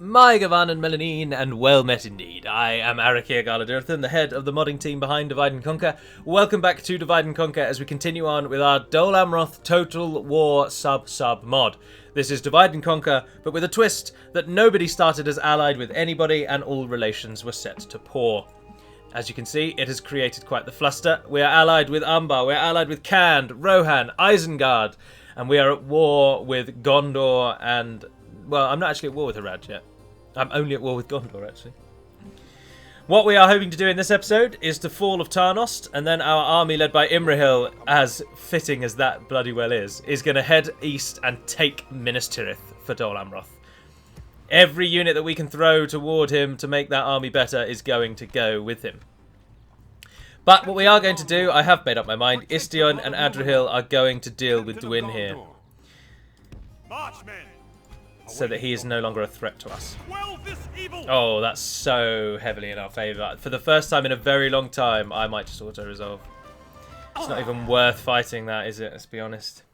My Gavan and Melanine, and well met indeed. I am Arakir Galadirthan, the head of the modding team behind Divide and Conquer. Welcome back to Divide and Conquer as we continue on with our Dol Amroth Total War sub mod. This is Divide and Conquer, but with a twist that nobody started as allied with anybody and all relations were set to poor. As you can see, it has created quite the fluster. We are allied with Umbar, we are allied with Khand, Rohan, Isengard, and we are at war with Gondor and... well, I'm not actually at war with Harad yet. I'm only at war with Gondor, actually. What we are hoping to do in this episode is the fall of Tarnost, and then our army led by Imrahil, as fitting as that bloody well is going to head east and take Minas Tirith for Dol Amroth. Every unit that we can throw toward him to make that army better is going to go with him. But what we are going to do, I have made up my mind, Istion and Adrihil are going to deal with Dwyn here. So that he is no longer a threat to us. Oh, that's so heavily in our favour. For the first time in a very long time, I might just auto-resolve. It's not even worth fighting that, is it? Let's be honest.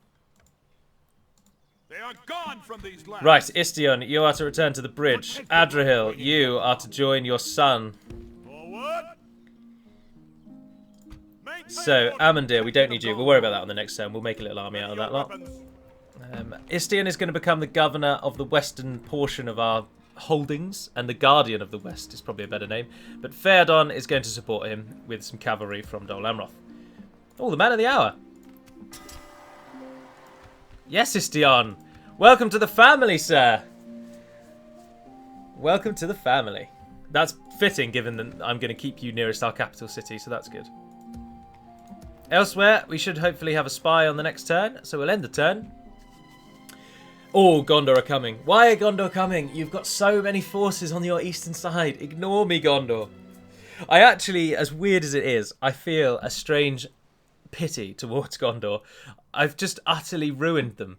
They are gone from these lands. Right, Istion, you are to return to the bridge. Adrihil, you are to join your son. So, Amandir, we don't need you. We'll worry about that on the next turn. We'll make a little army out of that lot. Istion is going to become the governor of the western portion of our holdings, and the Guardian of the West is probably a better name. But Phaedon is going to support him with some cavalry from Dol Amroth. Oh, the man of the hour. Yes, Istion. Welcome to the family, sir. Welcome to the family. That's fitting, given that I'm going to keep you nearest our capital city, so that's good. Elsewhere, we should hopefully have a spy on the next turn, so we'll end the turn. Oh, Gondor are coming. Why are Gondor coming? You've got so many forces on your eastern side. Ignore me, Gondor. I actually, as weird as it is, I feel a strange pity towards Gondor. I've just utterly ruined them.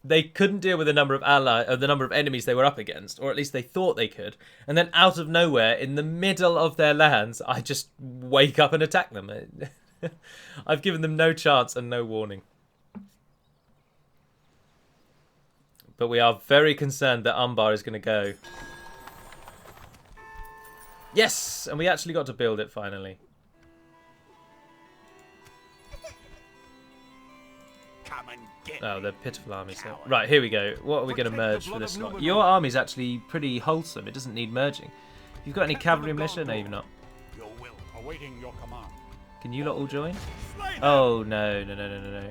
They couldn't deal with the number of enemies they were up against, or at least they thought they could. And then out of nowhere, in the middle of their lands, I just wake up and attack them. I've given them no chance and no warning. But we are very concerned that Umbar is going to go. Yes! And we actually got to build it finally. Come and get Oh, they're pitiful armies. So. Right, here we go. What are we going to merge for this lot? Your army's actually pretty wholesome. It doesn't need merging. You've got any cavalry militia? No, you've not. your will, awaiting your command. Can you lot all join? Oh, no.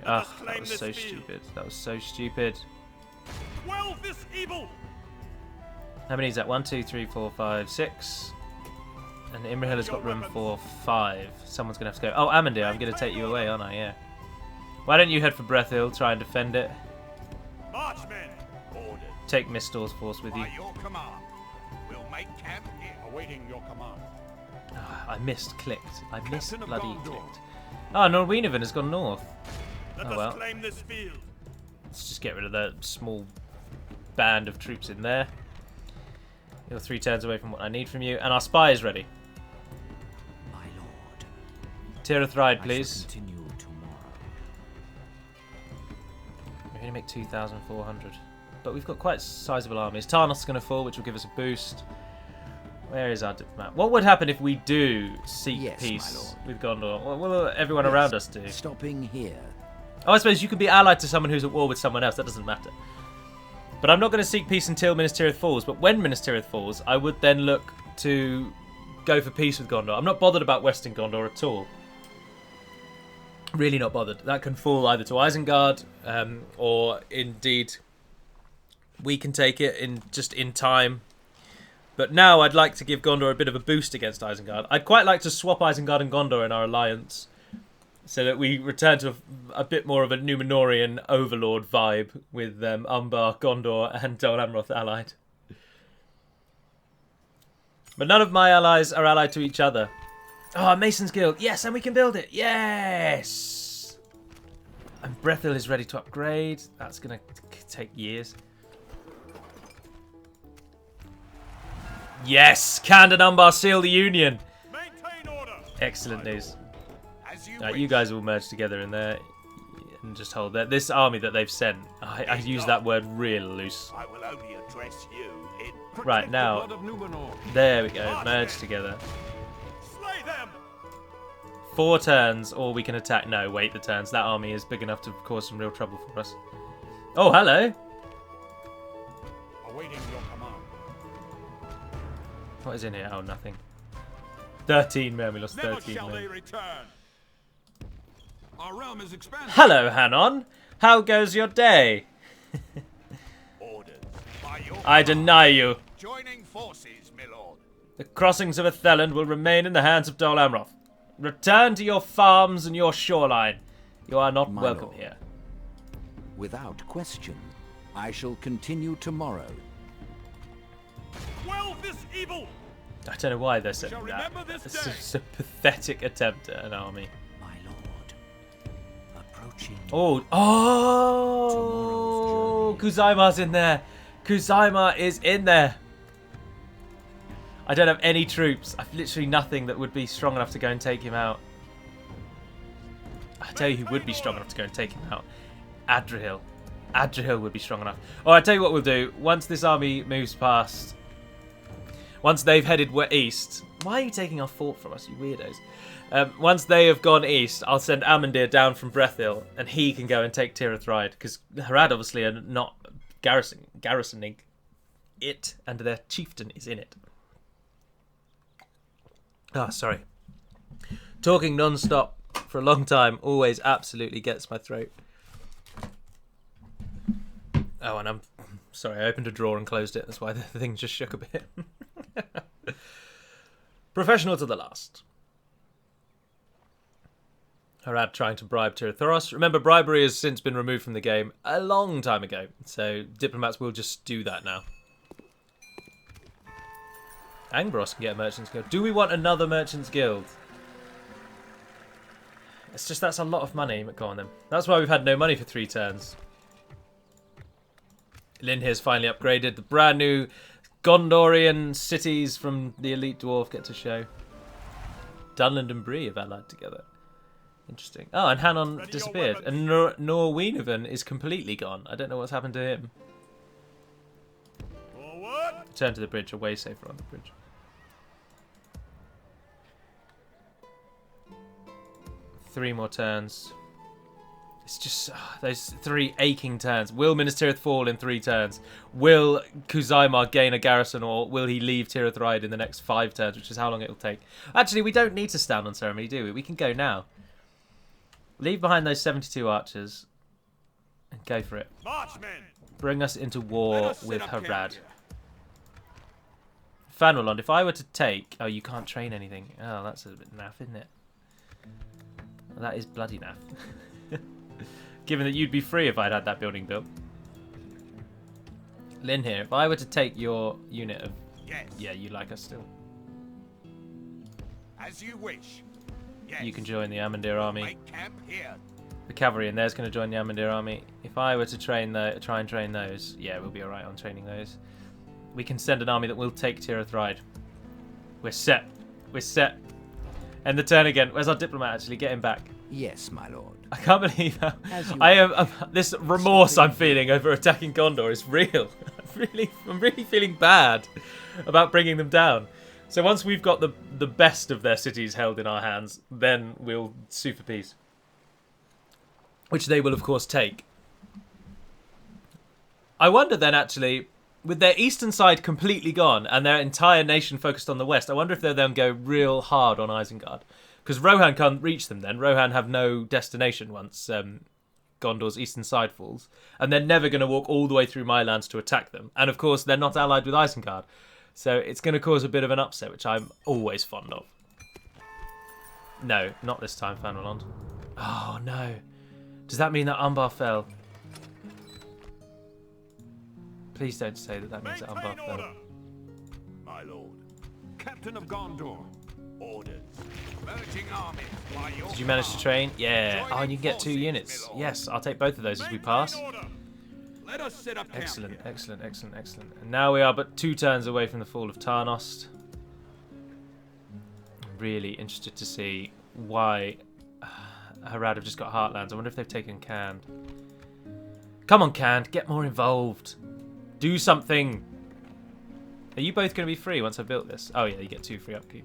Ah, that was so stupid. That was so stupid. Well, this evil. How many is that? 1, 2, 3, 4, 5, 6. And Imrahil has got room for 5. Someone's going to have to go. Oh, Amandir, I'm going to take you away, aren't I? Yeah. Why don't you head for Brethil, try and defend it. Marchmen, ordered. Take Mistor's force with you. By your command, we'll make camp here. Awaiting your command. Oh, I missed clicked. I missed Captain of bloody Gondor. clicked. Oh, Norwegian has gone north. Let Oh, us well. claim this field. Let's just get rid of the small band of troops in there. You're 3 turns away from what I need from you. And our spy is ready. My lord. Tirith Ride, please. Continue tomorrow. We're going to make 2,400. But we've got quite sizable armies. Tarnost is going to fall, which will give us a boost. Where is our diplomat? What would happen if we do seek Yes, peace my lord. with Gondor? What will everyone around us do? Stopping here. Oh, I suppose you could be allied to someone who's at war with someone else. That doesn't matter. But I'm not going to seek peace until Minas Tirith falls. But when Minas Tirith falls, I would then look to go for peace with Gondor. I'm not bothered about Western Gondor at all. Really not bothered. That can fall either to Isengard, or indeed we can take it in time. But now I'd like to give Gondor a bit of a boost against Isengard. I'd quite like to swap Isengard and Gondor in our alliance, so that we return to a bit more of a Númenórean overlord vibe with Umbar, Gondor, and Dol Amroth allied. But none of my allies are allied to each other. Oh, Mason's Guild. Yes, and we can build it. Yes! And Brethil is ready to upgrade. That's going to take years. Yes! Khand and Umbar seal the union. Maintain order. Excellent news. As you You guys will merge together in there and just hold that. This army that they've sent, I use that word real loose. I will only address you in Right, now. There we go. Merge together. Slay them! 4 turns, or we can attack. No, wait the turns. That army is big enough to cause some real trouble for us. Oh, hello. Awaiting your command. What is in here? Oh, nothing. 13 men. We lost Never 13 shall they men. return. Our realm is expanding. Hello, Hanon. How goes your day? Ordered by your I command. deny you. Joining forces, my lord. The crossings of Atheland will remain in the hands of Dol Amroth. Return to your farms and your shoreline. You are not My welcome lord. here. Without question, I shall continue tomorrow. Quell this evil. I don't know why they're saying Shall that. remember this It's day. just a pathetic attempt at an army. My lord, approaching. Oh, Kuzaima's in there. Kuzaima is in there. I don't have any troops. I've literally nothing that would be strong enough to go and take him out. I tell you who would be strong enough to go and take him out. Adrihil. Adrihil would be strong enough. Oh, I tell you what we'll do. Once this army moves past, once they've headed east. Why are you taking our fort from us, you weirdos? Once they have gone east, I'll send Amandir down from Brethil, and he can go and take Tirith Ride, because Harad obviously are not garrisoning it, and their chieftain is in it. Ah, sorry. Talking non-stop for a long time always absolutely gets my throat. Oh, and I'm sorry, I opened a drawer and closed it. That's why the thing just shook a bit. Professional to the last. Harad trying to bribe Tirith. Remember, bribery has since been removed from the game a long time ago, so diplomats will just do that now. Angbros can get a Merchant's Guild. Do we want another Merchant's Guild? It's just that's a lot of money. Go on then. That's why we've had no money for 3 turns. Lynn here's finally upgraded. The brand new Gondorian cities from the Elite Dwarf get to show. Dunland and Bree have allied together. Interesting. Oh, and Hanon Ready your disappeared. weapons. And Norwenovan is completely gone. I don't know what's happened to him. Forward. Return to the bridge. Away safer on the bridge. Three more turns. It's just those 3 aching turns. Will Minas Tirith fall in 3 turns? Will Kuzaimar gain a garrison, or will he leave Tirith Ride in the next 5 turns, which is how long it'll take? Actually, we don't need to stand on ceremony, do we? We can go now. Leave behind those 72 archers and go for it. Marchmen. Bring us into Let war us set with up camp Harad. here. Fanwalond, if I were to take... Oh, you can't train anything. Oh, that's a bit naff, isn't it? Well, that is bloody naff. Given that you'd be free if I'd had that building built. Lynn here, if I were to take your unit of... Yes. Yeah, you like us still. As you wish. Yes. You can join the Amandir army. Make camp here. The cavalry in there's going to join the Amandir army. If I were to try and train those, yeah, we'll be alright on training those. We can send an army that will take Tirith Ride. We're set. We're set. End the turn again. Where's our diplomat actually? Get him back. Yes, my lord. I can't believe how As you I am. This remorse I'm feeling over attacking Gondor is real. I'm really feeling bad about bringing them down. So once we've got the best of their cities held in our hands, then we'll sue for peace, which they will of course take. I wonder then actually, with their eastern side completely gone and their entire nation focused on the west, I wonder if they'll then go real hard on Isengard. Because Rohan can't reach them then. Rohan have no destination once Gondor's eastern side falls. And they're never going to walk all the way through my lands to attack them. And of course, they're not allied with Isengard. So it's going to cause a bit of an upset, which I'm always fond of. No, not this time, Fanwalond. Oh, no. Does that mean that Umbar fell? Please don't say that means that Umbar Maintain fell. order. My lord. Captain of Gondor. Orders. Merging armies by your Did you manage to train? Yeah. Oh, and you can get 2 Joining units. forces, my lord. Yes, I'll take both of those as we pass. Order. Let us set up camp Excellent, here. excellent, excellent, excellent. And now we are but 2 turns away from the fall of Tarnost. I'm really interested to see why Harad have just got Heartlands. I wonder if they've taken Cand. Come on, Cand, get more involved. Do something. Are you both going to be free once I've built this? Oh yeah, you get 2 free upkeep.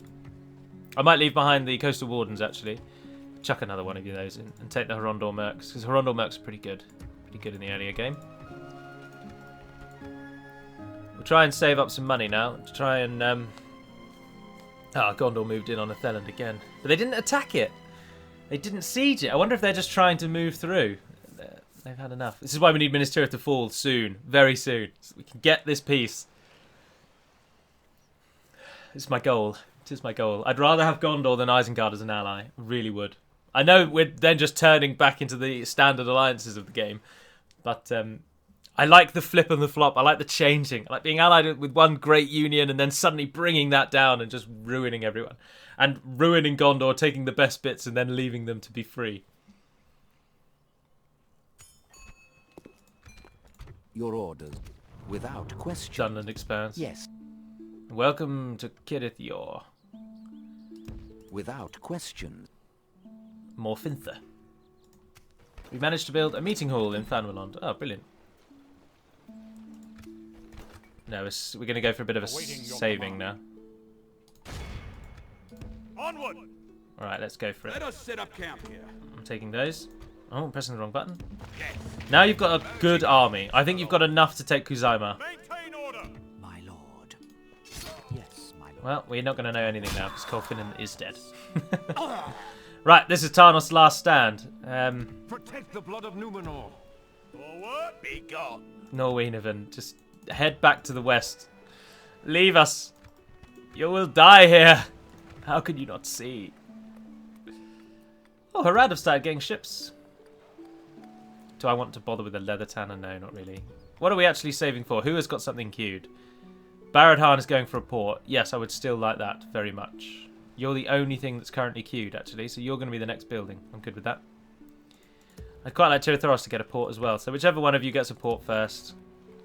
I might leave behind the Coastal Wardens, actually. Chuck another one of you those in and take the Horondor Mercs, because Horondor Mercs are pretty good. Pretty good in the earlier game. We'll try and save up some money now to try and... Gondor moved in on Atheland again. But they didn't attack it. They didn't siege it. I wonder if they're just trying to move through. They've had enough. This is why we need Minas Tirith to fall soon. Very soon. So we can get this peace. It's my goal. It is my goal. I'd rather have Gondor than Isengard as an ally. I really would. I know we're then just turning back into the standard alliances of the game. But I like the flip and the flop. I like the changing. I like being allied with one great union and then suddenly bringing that down and just ruining everyone. And ruining Gondor, taking the best bits and then leaving them to be free. Your orders, without question. Dunland expands. Yes. Welcome to Kirith Yor. Without question. Morfintha. We managed to build a meeting hall in Fanwalond. Oh, brilliant. No, we're going to go for a bit of a saving now. Onward! Alright, let's go for it. Let us set up camp here. I'm taking those. Oh, I'm pressing the wrong button. Yes. Now you've got a good army. I think you've got enough to take Kuzaima. Maintain order. My lord. Yes, my lord. Well, we're not going to know anything now because Colfinnan is dead. Right, this is Tarnost's last stand. Protect the blood of Numenor. Forward. Be gone. Norwegian, just head back to the west. Leave us. You will die here. How can you not see? Oh, Harad have started getting ships. Do I want to bother with the leather tanner? No, not really. What are we actually saving for? Who has got something queued? Baradhan is going for a port. Yes, I would still like that very much. You're the only thing that's currently queued, actually, so you're going to be the next building. I'm good with that. I'd quite like Tirith to get a port as well, so whichever one of you gets a port first,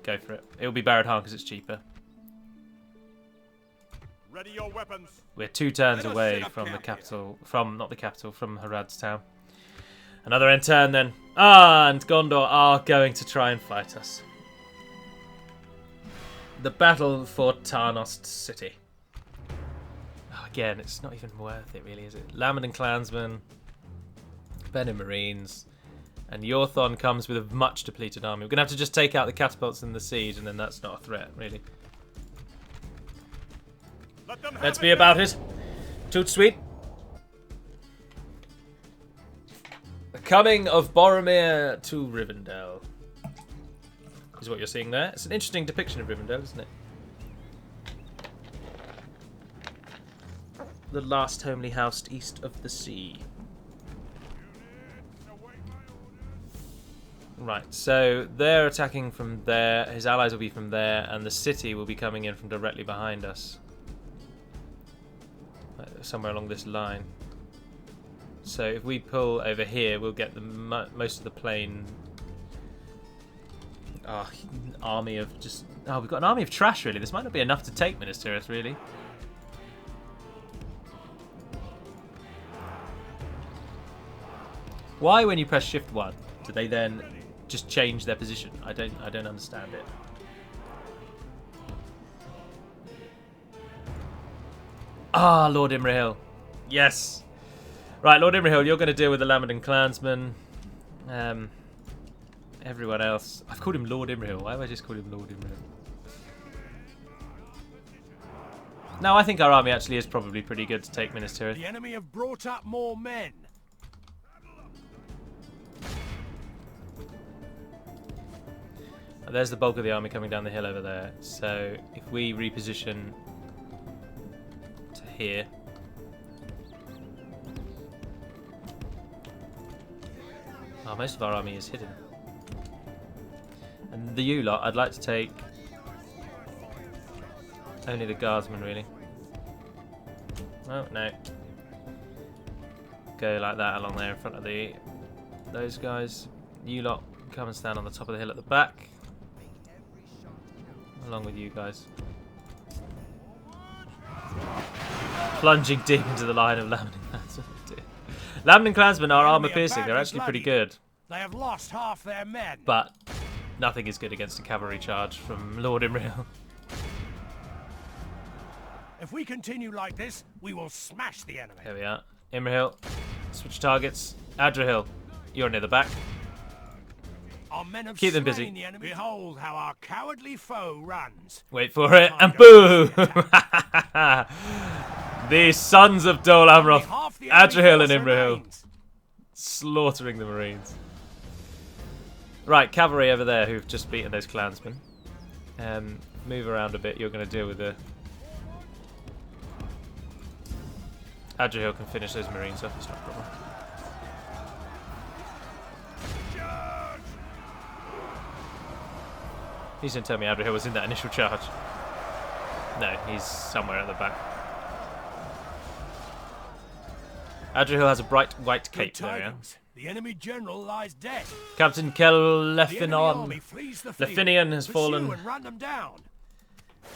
go for it. It'll be Baradhan because it's cheaper. Ready your weapons. We're 2 turns away from the capital, not the capital, from Harad's town. Another end turn then. And Gondor are going to try and fight us. The battle for Tarnost City. Oh, again, it's not even worth it really, is it? Lammen clansmen, Benin Marines, and Yorthon comes with a much depleted army. We're going to have to just take out the catapults in the siege, and then that's not a threat, really. Let's be about it. Toot sweet. The coming of Boromir to Rivendell is what you're seeing there. It's an interesting depiction of Rivendell, isn't it? The last homely house east of the sea. Right, so they're attacking from there. His allies will be from there, and the city will be coming in from directly behind us. Somewhere along this line. So if we pull over here, we'll get the most of the plain army of just... Oh, we've got an army of trash, really. This might not be enough to take Minas Tirith, really. Why, when you press Shift 1, do they then just change their position? I don't understand it. Ah, Lord Imrahil. Yes. Right, Lord Imrahil, you're going to deal with the Lammen clansmen. Everyone else. I've called him Lord Imrahil. Why have I just called him Lord Imrahil? No, I think our army actually is probably pretty good to take Minas Tirith. The enemy have brought up more men. There's the bulk of the army coming down the hill over there. So if we reposition to here. Oh, most of our army is hidden. And the U-lot, I'd like to take only the guardsmen, really. Oh, no. Go like that along there in front of those guys. U-lot, come and stand on the top of the hill at the back. Along with you guys. Plunging deep into the line of Lammen clansmen. Lammen clansmen are armor piercing. They're actually pretty good. They have lost half their men. But nothing is good against a cavalry charge from Lord Imrahil. If we continue like this, we will smash the enemy. There we are. Imrahil, switch targets. Adrahil, you're near the back. Our men have Keep them slain busy. the enemy. Behold how our cowardly foe runs. Wait for it, and boom! The sons of Dol Amroth, Half the enemy Adrahil and force Imrahil, remains. slaughtering the Marines. Right, cavalry over there who've just beaten those clansmen. Move around a bit, you're going to deal with the... Adrahil can finish those Marines off, it's not a problem. Please don't tell me Adrahil was in that initial charge. No, he's somewhere at the back. Adrahil has a bright white cape Good there, yeah? tidings. The enemy general lies dead. Captain Kel The enemy Lefinon. army flees the field. Lefinian has Pursue fallen. and run them down.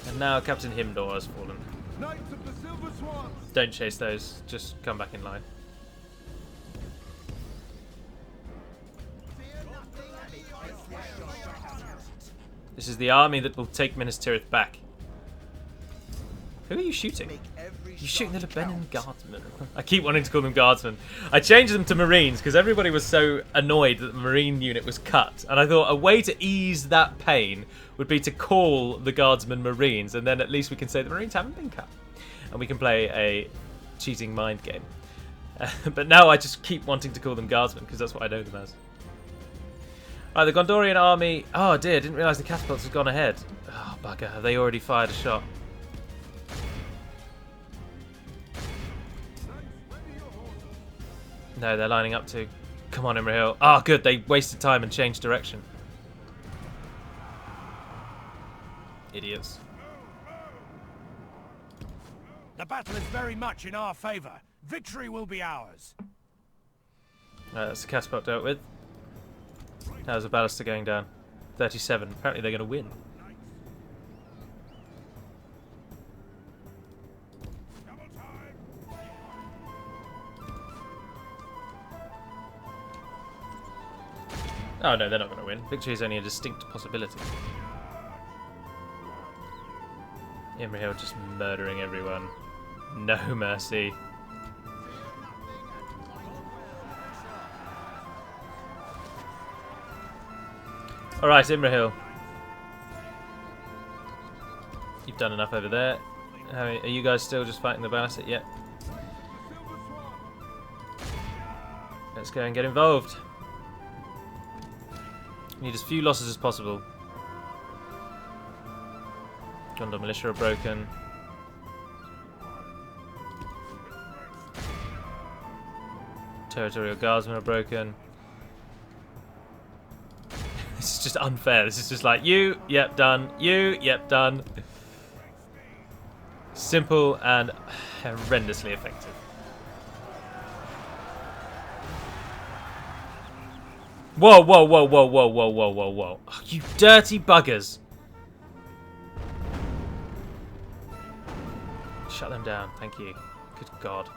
And now Captain Himdor has fallen. Knights of the Silver Swan. Don't chase those, just come back in line. This is the army that will take Minas Tirith back. Who are you shooting? You're shooting the Lebanon guardsmen. I keep wanting to call them guardsmen. I changed them to Marines because everybody was so annoyed that the Marine unit was cut. And I thought a way to ease that pain would be to call the guardsmen Marines, and then at least we can say the Marines haven't been cut. And we can play a cheating mind game. But now I just keep wanting to call them guardsmen because that's what I know them as. Right, the Gondorian army... Oh dear, didn't realise the catapults had gone ahead. Oh bugger, have they already fired a shot? No, they're lining up to... Come on, Imrahil. Ah, good, they wasted time and changed direction. Idiots. The battle is very much in our favour. Victory will be ours. That's the catapult dealt with. How's the ballista going down? 37. Apparently they're going to win. Oh no, they're not going to win. Victory is only a distinct possibility. Imrahil just murdering everyone. No mercy. Alright, Imrahil. You've done enough over there. Are you guys still just fighting the ballista? Yep. Let's go and get involved. Need as few losses as possible. Gondor militia are broken. Territorial guardsmen are broken. This is just unfair. This is just like, you, yep, done. You, yep, done. Simple and horrendously effective. Whoa, whoa, whoa, whoa, whoa, whoa, whoa, whoa, whoa. Oh, you dirty buggers. Shut them down, thank you. Good God.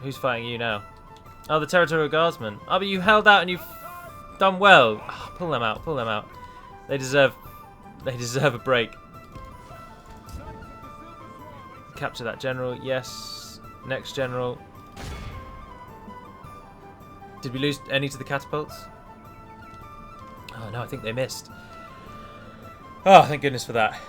Who's fighting you now? Oh, the Territorial Guardsmen. Oh, but you held out and you've done well. Oh, pull them out, pull them out. They deserve a break. Capture that general, yes. Next general. Did we lose any to the catapults? Oh no, I think they missed. Oh, thank goodness for that.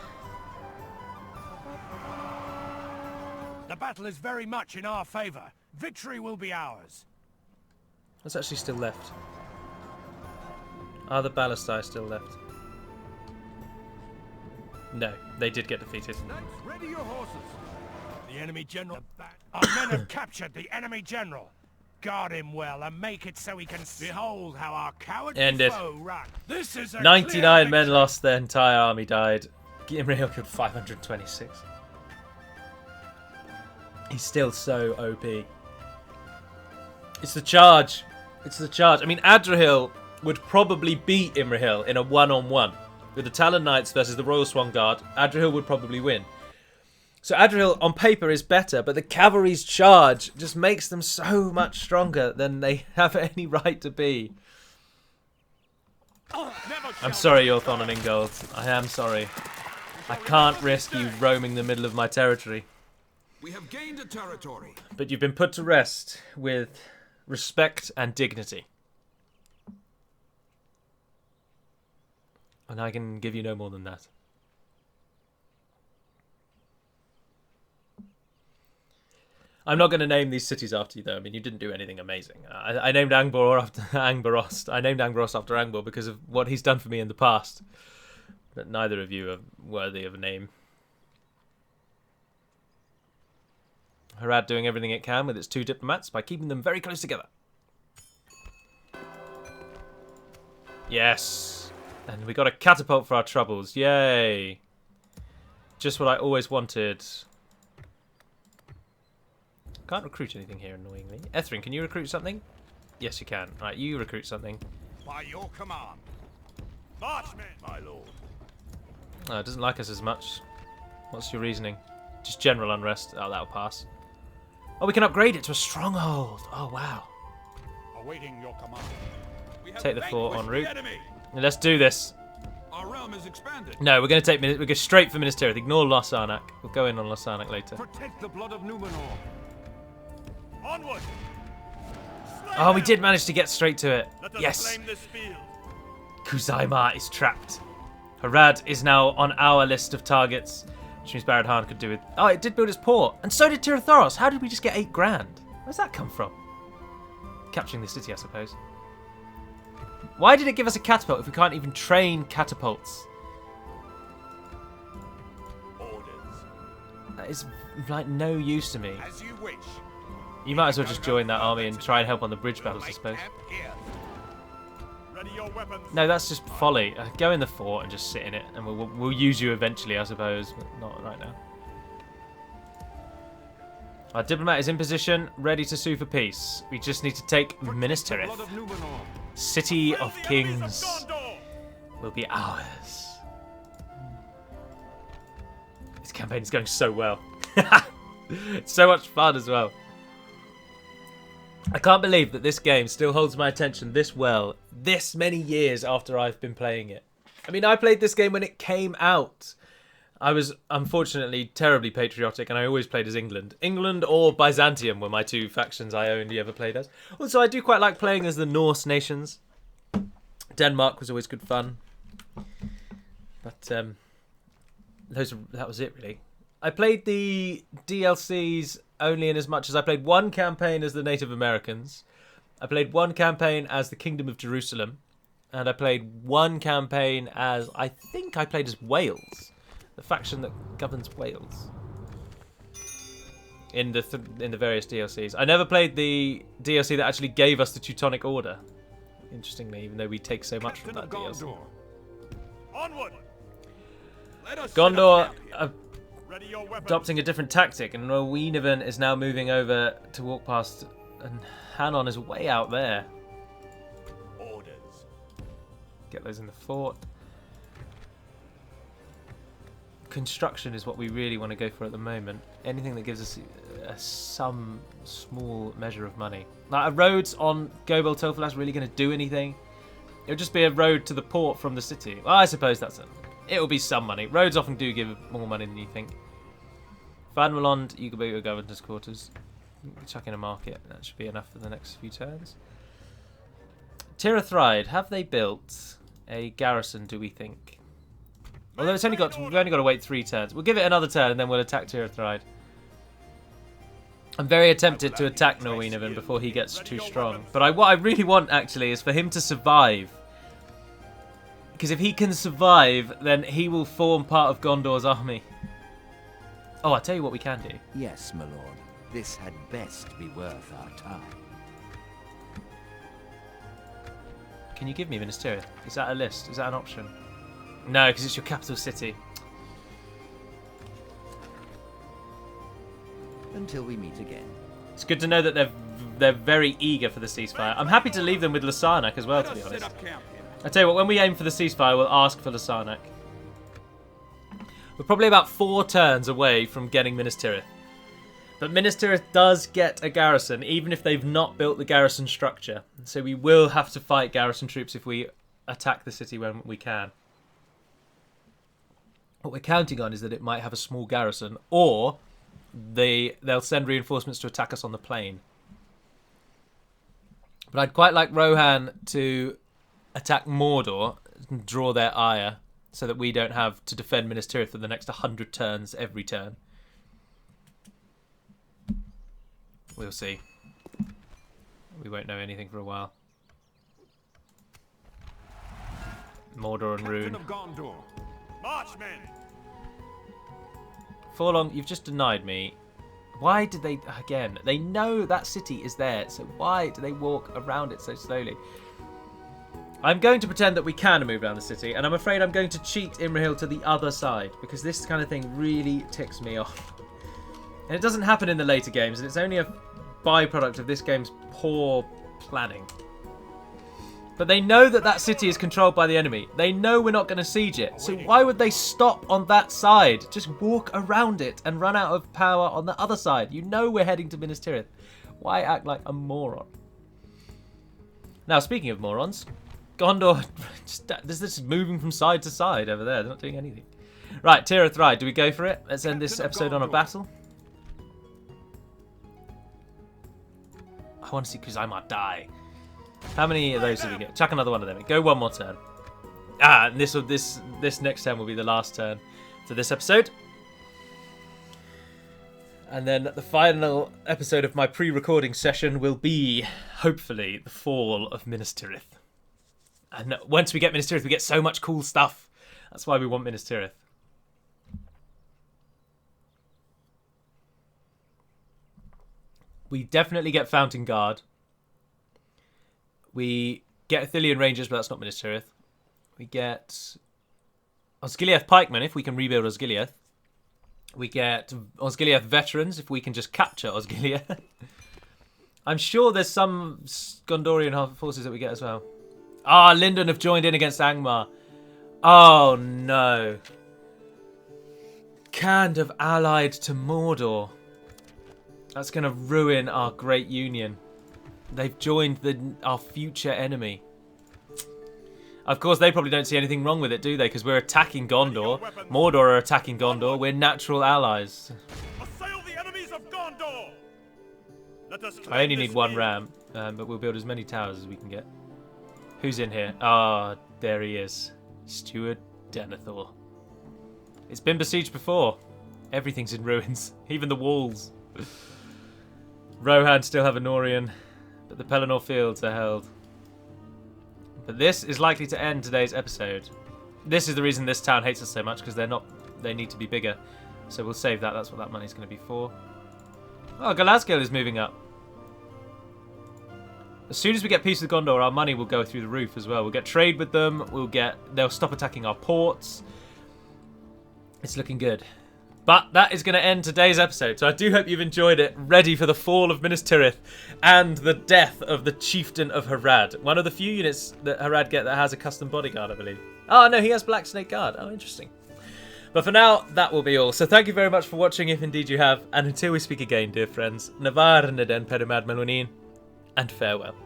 The battle is very much in our favour. Victory will be ours. What's actually still left? Are the ballistae still left? No, they did get defeated. Knights, ready your horses. The enemy general. Our men have captured the enemy general. Guard him well and make it so he can behold how our cowardly foe run. This is a 99 men lost, their entire army died. Imrahil killed 526. He's still so OP. It's the charge. It's the charge. I mean, Adrahil would probably beat Imrahil in a one-on-one. With the Talon Knights versus the Royal Swan Guard, Adrahil would probably win. So Adrahil on paper is better, but the cavalry's charge just makes them so much stronger than they have any right to be. I'm sorry, Yorthon and Ingold. I am sorry. I can't risk you roaming the middle of my territory. We have gained a territory. But you've been put to rest with respect and dignity. And I can give you no more than that. I'm not going to name these cities after you, though. I mean, you didn't do anything amazing. I named Angbor after Angbarost. I named Angbarost after Angbor because of what he's done for me in the past. But neither of you are worthy of a name. Harad doing everything it can with its 2 diplomats by keeping them very close together. Yes. And we got a catapult for our troubles. Yay. Just what I always wanted. Can't recruit anything here, annoyingly. Ethrin, can you recruit something? Yes, you can. Alright, you recruit something. By your command. Marchmen, my lord. Oh, it doesn't like us as much. What's your reasoning? Just general unrest. Oh, that'll pass. Oh, we can upgrade it to a stronghold. Oh, wow. Awaiting your command. Take the fort en route. Let's do this. Our realm is expanded. No, we're going to take. We go straight for Ministerial. Ignore Lasarnak. We'll go in on Lasarnak later. Protect the blood of Numenor. Onward. Oh, we did manage to get straight to it. Let us Yes. claim this field. Kuzaima is trapped. Harad is now on our list of targets, which means Barad Han could do with. Oh, it did build its port, and so did Tirathoros. How did we just get 8 grand? Where's that come from? Capturing the city, I suppose. Why did it give us a catapult if we can't even train catapults? Orders. That is like no use to me. As you wish. You might as well just join that army and try and help on the bridge battles, I suppose. Ready your weapons. No, that's just folly. Go in the fort and just sit in it, and we'll use you eventually, I suppose, but not right now. Our diplomat is in position, ready to sue for peace. We just need to take Minas Tirith. City of Kings will be ours. This campaign is going so well. It's so much fun as well. I can't believe that this game still holds my attention this well, this many years after I've been playing it. I mean, I played this game when it came out. I was, unfortunately, terribly patriotic, and I always played as England. England or Byzantium were my 2 factions I only ever played as. Also, I do quite like playing as the Norse nations. Denmark was always good fun. But, that was it, really. I played the DLCs only in as much as I played 1 campaign as the Native Americans. I played 1 campaign as the Kingdom of Jerusalem. And I played 1 campaign as, I think I played as Wales. The faction that governs Wales. In the various DLCs. I never played the DLC that actually gave us the Teutonic Order. Interestingly, even though we take so much from that DLC. Onward. Gondor adopting a different tactic, and Wienervan is now moving over to walk past, and Hanon is way out there. Orders. Get those in the fort. Construction is what we really want to go for at the moment. Anything that gives us some small measure of money. Like, are roads on Gobel Tofalas really going to do anything? It'll just be a road to the port from the city. Well, I suppose that's it. It'll be some money. Roads often do give more money than you think. Vanwalond, you can build your governor's quarters. Chuck in a market. That should be enough for the next few turns. Tirathride, have they built a garrison, do we think? Although we've only got to wait 3 turns. We'll give it another turn and then we'll attack Tirathride. I'm very tempted to attack Norwienervan before he gets too strong. But what I really want, actually, is for him to survive. Because if he can survive, then he will form part of Gondor's army. Oh, I'll tell you what we can do. Yes, my lord. This had best be worth our time. Can you give me Minas Tirith? Is that a list? Is that an option? No, because it's your capital city. Until we meet again. It's good to know that they're very eager for the ceasefire. I'm happy to leave them with Lasarnak as well, to be honest. I tell you what, when we aim for the ceasefire, we'll ask for Lasarnak. We're probably about 4 turns away from getting Minas Tirith. But Minas Tirith does get a garrison, even if they've not built the garrison structure. So we will have to fight garrison troops if we attack the city when we can. What we're counting on is that it might have a small garrison, or they'll send reinforcements to attack us on the plain. But I'd quite like Rohan to attack Mordor and draw their ire, so that we don't have to defend Minas Tirith for the next 100 turns every turn. We'll see. We won't know anything for a while. Mordor and Rune. Marchmen! Forlong, you've just denied me. Why did they... Again, they know that city is there, so why do they walk around it so slowly? I'm going to pretend that we can move around the city, and I'm afraid I'm going to cheat Imrahil to the other side, because this kind of thing really ticks me off. And it doesn't happen in the later games, and it's only a byproduct of this game's poor planning. But they know that that city is controlled by the enemy. They know we're not going to siege it. So why would they stop on that side? Just walk around it and run out of power on the other side. You know we're heading to Minas Tirith. Why act like a moron? Now, speaking of morons, Gondor, this is moving from side to side over there. They're not doing anything. Right, Tirith Ride. Do we go for it? Let's end this episode on a battle. I want to see, because I might die. How many of those did we get? Chuck another one of them. Go one more turn. And this next turn will be the last turn for this episode. And then the final episode of my pre-recording session will be, hopefully, the fall of Minas Tirith. And once we get Minas Tirith, we get so much cool stuff. That's why we want Minas Tirith. We definitely get Fountain Guard. We get Athelian Rangers, but that's not Minas Tirith. We get Osgiliath Pikemen if we can rebuild Osgiliath. We get Osgiliath Veterans if we can just capture Osgiliath. I'm sure there's some Gondorian forces that we get as well. Ah, Lyndon have joined in against Angmar. Oh no. Khand have allied to Mordor. That's going to ruin our great union. They've joined our future enemy. Of course, they probably don't see anything wrong with it, do they? Because we're attacking Gondor. Mordor are attacking Gondor. We're natural allies. Assail the enemies of Gondor! Let us I only need one ram, but we'll build as many towers as we can get. Who's in here? Ah, there he is. Stuart Denethor. It's been besieged before. Everything's in ruins. Even the walls. Rohan still have Anorian, but the Pelennor fields are held. But this is likely to end today's episode. This is the reason this town hates us so much, because they need to be bigger. So we'll save that. That's what that money's going to be for. Oh, Galazgil is moving up. As soon as we get peace with Gondor, our money will go through the roof as well. We'll get trade with them. They'll stop attacking our ports. It's looking good. But that is going to end today's episode. So I do hope you've enjoyed it. Ready for the fall of Minas Tirith and the death of the Chieftain of Harad. One of the few units that Harad get that has a custom bodyguard, I believe. Oh, no, he has Black Snake Guard. Oh, interesting. But for now, that will be all. So thank you very much for watching, if indeed you have. And until we speak again, dear friends, Navar Neden Perimad Melunin, and farewell.